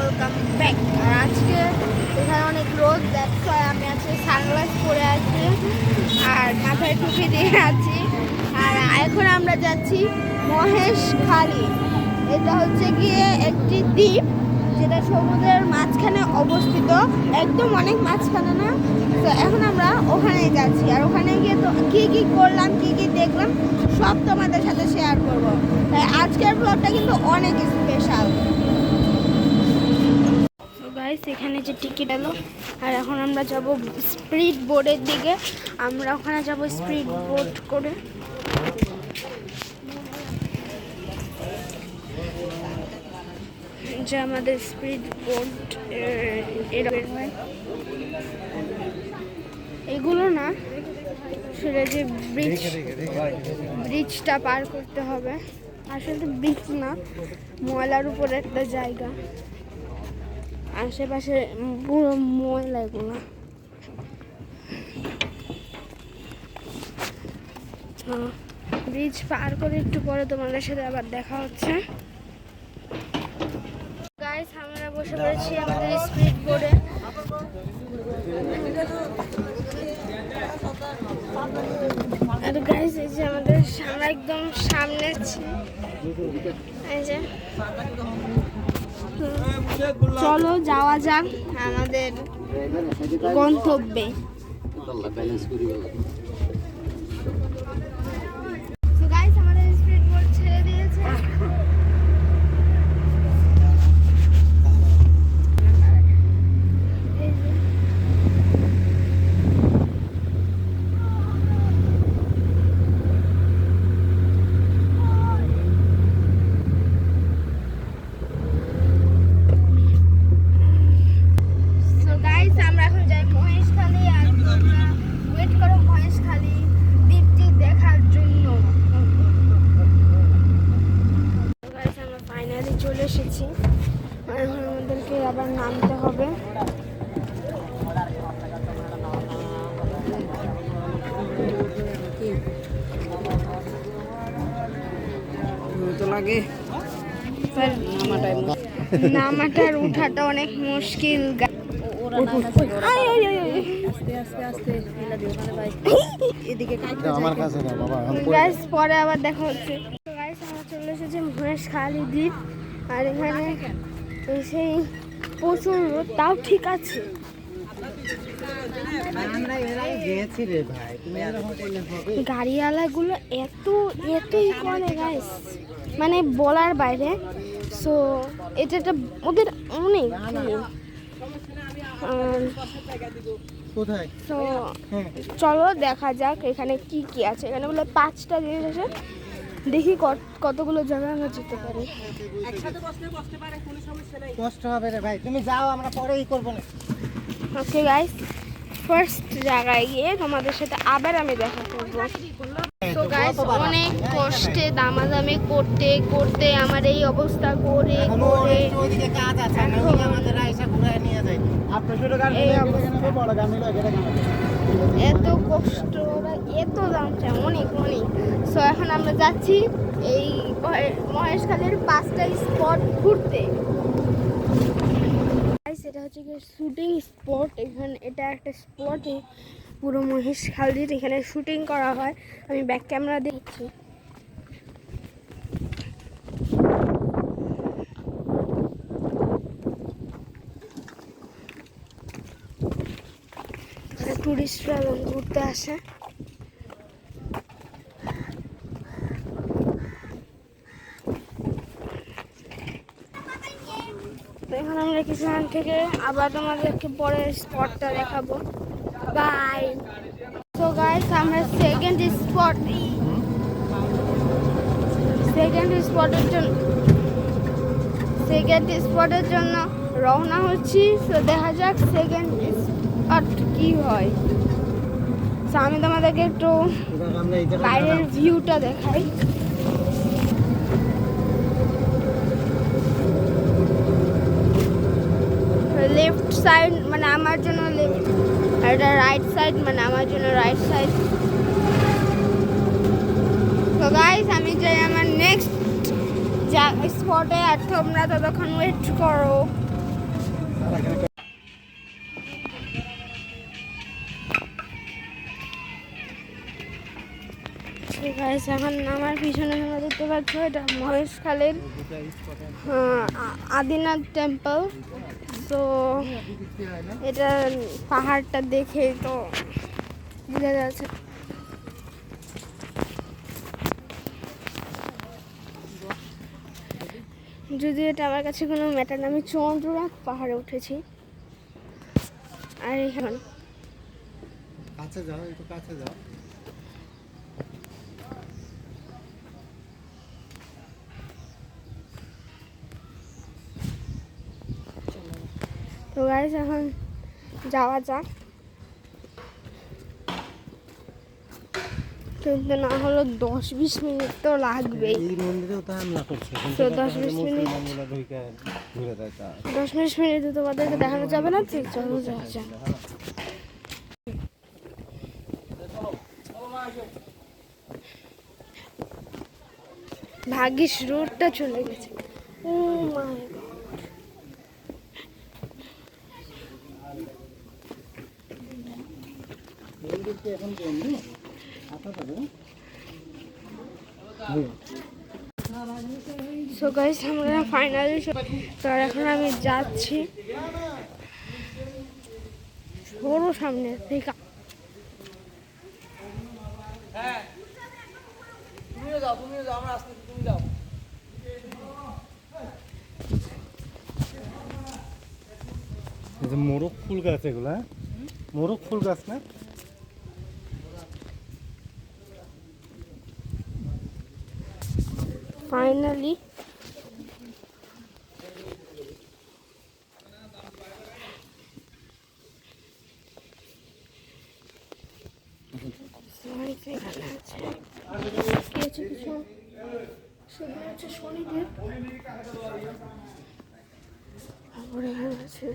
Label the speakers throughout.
Speaker 1: Welcome back. আর আজকে এখানে অনেক রোদ, দ্যাটস ওয়াই আমি আজকে সানগ্লাস পরে আছি আর মাথায় টুপি দিয়ে আছি। আর এখন আমরা যাচ্ছি মহেশখালী। এটা হচ্ছে গিয়ে একটি দ্বীপ যেটা সমুদ্রের মাঝখানে অবস্থিত, একদম অনেক মাঝখানে না। তো এখন আমরা ওখানে যাচ্ছি, আর ওখানে গিয়ে তো কী কী করলাম, কী কী দেখলাম সব তোমাদের সাথে শেয়ার করব। তাই আজকের ব্লগটা কিন্তু অনেক স্পেশাল। গাইস, এখানে যে টিকিট এলো, আর এখন আমরা যাব স্পিড বোর্ডের দিকে। আমরা ওখানে যাব স্পিড বোট করে। যে আমাদের স্পিড বোট এগুলো না, সেটা যে ব্রিজটা পার করতে হবে। আসলে ব্রিজ না, ময়লার উপর একটা জায়গা, আশেপাশে পুরো ময়লা এগুলো। ব্রিজ পার করে একটু পরে তোমাদের সাথে আবার দেখা হচ্ছে। গাইস, আমরা বসে পড়েছি আমাদের স্পিড বোর্ডে। আর গাইস, এই যে আমাদের আমরা একদম সামনে এই যে, চলো যাওয়া যাক আমাদের গন্তব্যে। আমাদের স্পিড বোট ছেড়ে দিয়েছে। চলে এসেছি, এখন আমাদেরকে আবার নামতে হবে। নামাটার উঠাটা অনেক মুশকিল। পরে আবার দেখা হচ্ছে। আমরা চলে এসেছি মহেশখালী দ্বীপ, আর এখানে সেই প্রচুর রোদ, তাও ঠিক আছে। গাড়িওয়ালাগুলো এতই করে গাইস, মানে বলার বাইরে। সো এটা একটা ওদের অনেক তো চলো দেখা যাক এখানে কি কি আছে। এখানে বলে 5টা জিনিস আছে, দেখি কতগুলো জায়গা আমরা যেতে পারি।
Speaker 2: কষ্ট হবে রে ভাই, তুমি যাও, আমরা পরেই করবো না।
Speaker 1: ওকে গাইস, ফার্স্ট জায়গায় গিয়ে তোমাদের সাথে আবার আমি দেখা করবো। তো গাইস, অনেক কষ্টে দামাদামি করতে করতে আমার এই অবস্থা করে এত কষ্ট, এত দাম চাই অনেক অনেক। সো এখন আমরা যাচ্ছি এই মহেশখালীর 5টা স্পট ঘুরতে। এটা হচ্ছে কি শুটিং স্পট। এখানে এটা একটা স্পট পুরো মহেশখালীর, এখানে শুটিং করা হয়। আমি ব্যাক ক্যামেরা দেখছি। টুরিস্টরা ঘুরতে আসে। এখন আমরা কিছুক্ষণ থেকে আবার তোমাদেরকে পরে স্পটটা দেখাবো। বাই। সো গাইস, আমরা সেকেন্ড স্পটের জন্য রওনা হচ্ছি। তো দেখা যাক সেকেন্ড স্পট কি হয়। তো আমি তোমাদেরকে একটু বাইরের ভিউটা দেখাই। লেফট সাইড মানে আমার জন্য লেফট, আর এটা রাইট সাইড মানে আমার জন্য রাইট সাইড। তো গাইস, আমি যাই আমার নেক্সট স্পটে, আর তোমরা ততক্ষণ ওয়েট করো। ঠিক আছে, এখন আমার পিছনে তোমরা দেখতে পাচ্ছ এটা মহেশখালীর আদিনাথ টেম্পল। তো এটা পাহাড়টা দেখে তো বোঝা যাচ্ছে। যদি এটা আমার কাছে কোনো ম্যাটার না, আমি চন্দ্রনাথ পাহাড়ে উঠেছি। আর এখন
Speaker 2: কাছে যাও, একটু কাছে যাও।
Speaker 1: তো গাইস এখন যাওয়া যাক, কিন্তু না হলো 10-20 মিনিট তো লাগবেই।
Speaker 2: এই মন্দিরেও তো হামলা করছে,
Speaker 1: তো 10-20 মিনিট,
Speaker 2: ঘুরে যায়।
Speaker 1: 10-20 মিনিট তোমাদেরকে দেখানো যাবে না। ঠিক, চলো যাওয়া যাক। ভাগ্যিস রোডটা চলে গেছে। ও মাই গড,
Speaker 2: এখন বন্ধু
Speaker 1: সো গাইস আমরা ফাইনালি, তো এখন আমি যাচ্ছি বড় সামনে থেকে।
Speaker 2: মোরগ ফুল গাছ, এগুলা মোরগ ফুল গাছ না?
Speaker 1: ফাইনালি শনিদেব, তারপরে এখানে আছে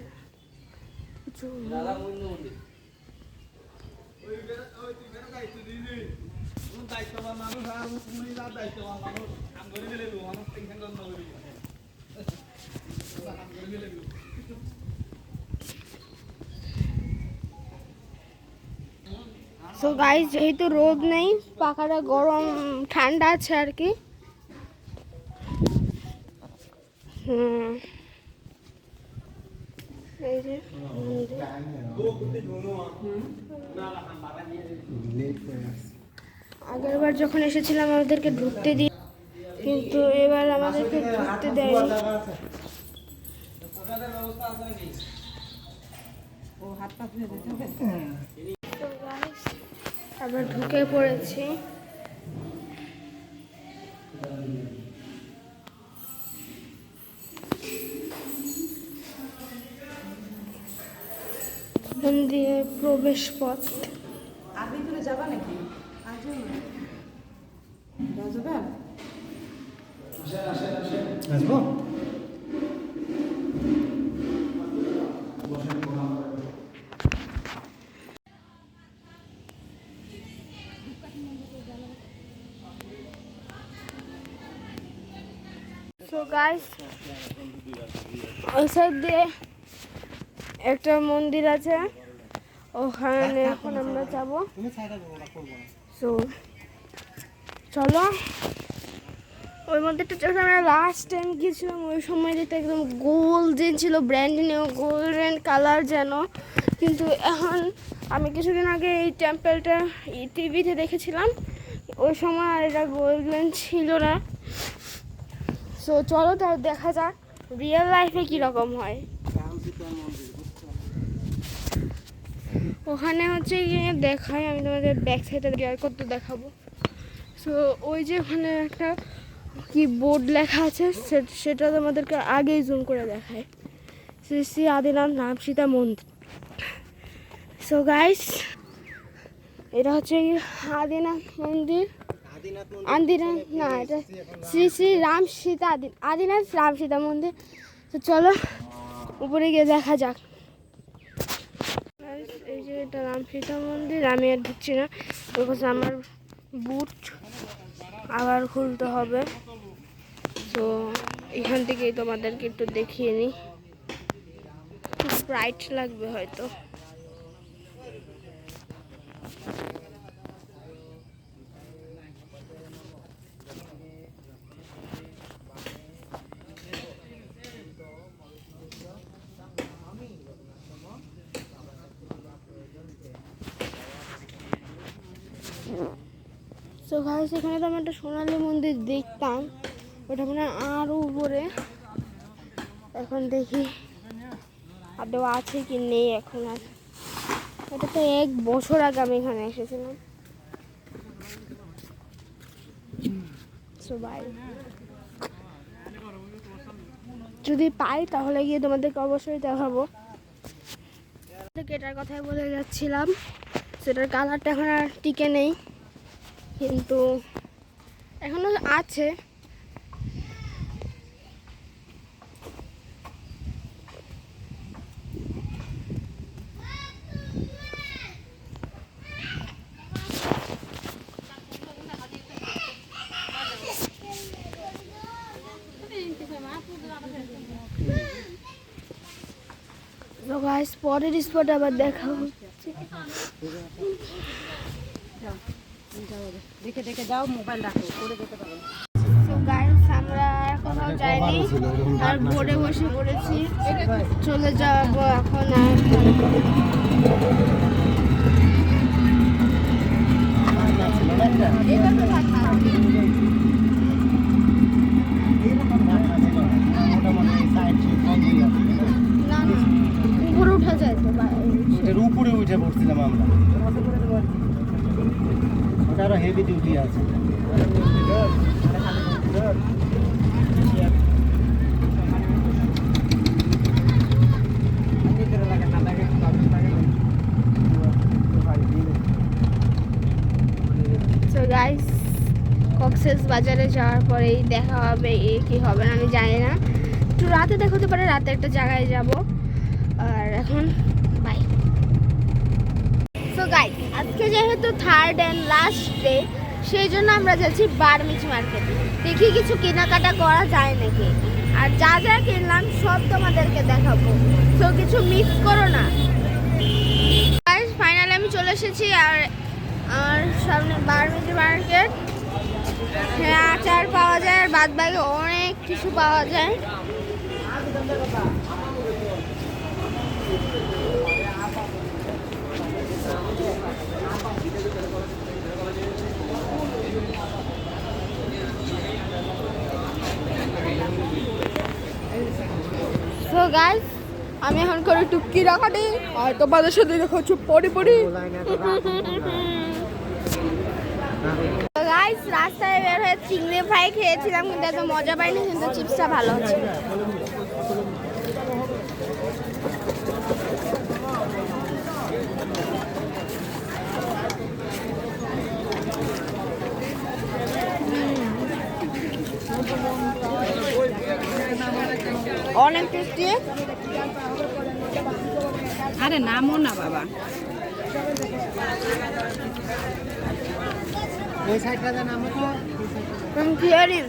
Speaker 1: সো গাইস, যেহেতু রোদ নেই, পাখাটা গরম ঠান্ডা আছে আর কি। এই যে আগের বার যখন এসেছিলাম আমাদেরকে ঢুকতে দিই, কিন্তু এবার আমাদেরকে ঢুকতে দেয়নি। আবার ঢুকে পড়েছি। মন্দিরের প্রবেশ পথ।
Speaker 3: আপনি তুলে যাবা নাকি?
Speaker 2: আসবো।
Speaker 1: সো গাইস, ওই সাইড দিয়ে একটা মন্দির আছে, ওখানে এখন আমরা যাবো। সো চলো, ওই মন্দিরটা যখন আমরা লাস্ট টাইম গিয়েছিলাম ওই সময় দেখতে একদম গোল্ডেন ছিল, ব্র্যান্ড নিউ গোল্ডেন কালার যেন। কিন্তু এখন আমি কিছুদিন আগে এই টেম্পলটা টিভিতে দেখেছিলাম, ওই সময় আর এটা গোল্ডেন ছিল না। সো চলো তাও দেখা যাক রিয়েল লাইফে কীরকম হয়। ওখানে হচ্ছে গিয়ে দেখায়, আমি তোমাদের ব্যাক সাইডে গিয়ে করতে দেখাবো। সো ওই যে ওখানে একটা কি বোর্ড লেখা আছে, সেটা তোমাদেরকে আগেই জুম করে দেখায়, শ্রী শ্রী আদিনাথ নাম সীতা মন্দির। সো গাইস, এটা হচ্ছে আদিনাথ মন্দির, আদিনাথ না, এটা শ্রী শ্রী রাম সীতা আদিনাথ রাম সীতা মন্দির। তো চলো উপরে গিয়ে দেখা যাক। এই যে এটা রাম সীতা মন্দির, আমি আর ঢুকছি না, বিকজ আমার বুট আবার খুলতে হবে। তো এখান থেকেই তোমাদেরকে একটু দেখিয়ে নিই। ব্রাইট লাগবে হয়তো। তো গাইস এখানে তো আমি একটা সোনালী মন্দির দেখতাম, ওটা মানে আরো উপরে। এখন দেখি আদৌ আছে কি নেই এখন আর। এটা তো 1 বছর আগে আমি এখানে এসেছিলাম। সবাই যদি পাই তাহলে গিয়ে তোমাদেরকে অবশ্যই দেখাবো। এটার কথাই বলে যাচ্ছিলাম, সেটার কালারটা এখন আর টিকে নেই, কিন্তু এখনো আছে। তো গাইস পরের স্পট আবার দেখা হচ্ছে।
Speaker 3: দেখে দেখে যাও, মোবাইল রাখো, করে যেতে পারো।
Speaker 1: তো গাইস আমরা এখনো যাইনি, আর বোর্ডে বসে পড়েছি, চলে যাবো এখন। উপরে উঠা যায় তো,
Speaker 2: এটার উপরে উঠে পড়ছিলাম আমরা, ওটা আরো হেভি ডিউটি আছে।
Speaker 1: তো গাইস কক্সেস বাজারে যাওয়ার পরেই দেখা হবে, কি হবে না আমি জানি না। একটু রাতে দেখাতে পারে, রাতে একটা জায়গায় যাব। আর এখন বাই। সো গাইস আজকে যেহেতু 3rd and লাস্ট ডে, সেই জন্য আমরা যাচ্ছি বার্মিজ মার্কেটে। দেখি কিছু কেনাকাটা করা যায় নাকি, আর যা যা কিনলাম সব তোমাদেরকে দেখাবো, তো কিছু মিস করো না। গাইস ফাইনালি আমি চলে এসেছি, আর সামনে বার্মিজ মার্কেট। হ্যাঁ আচার পাওয়া যায়, আর বাদ বাকি অনেক কিছু পাওয়া যায়। সো গাইস আমি এখন করে টুকি রাখাটি, আর তোমাদের সাথে দেখাচ্ছি পরে পরে। গাইস রাস্তায় বের হয়ে চিংড়ি ফ্রাই খেয়েছিলাম, কিন্তু এত মজা পাইনি, কিন্তু চিপসটা ভালো হচ্ছে। অনেক টেস্টি।
Speaker 3: আরে নামও না বাবা,
Speaker 2: ওই সাইডটা নামো তো।
Speaker 1: I'm clearing.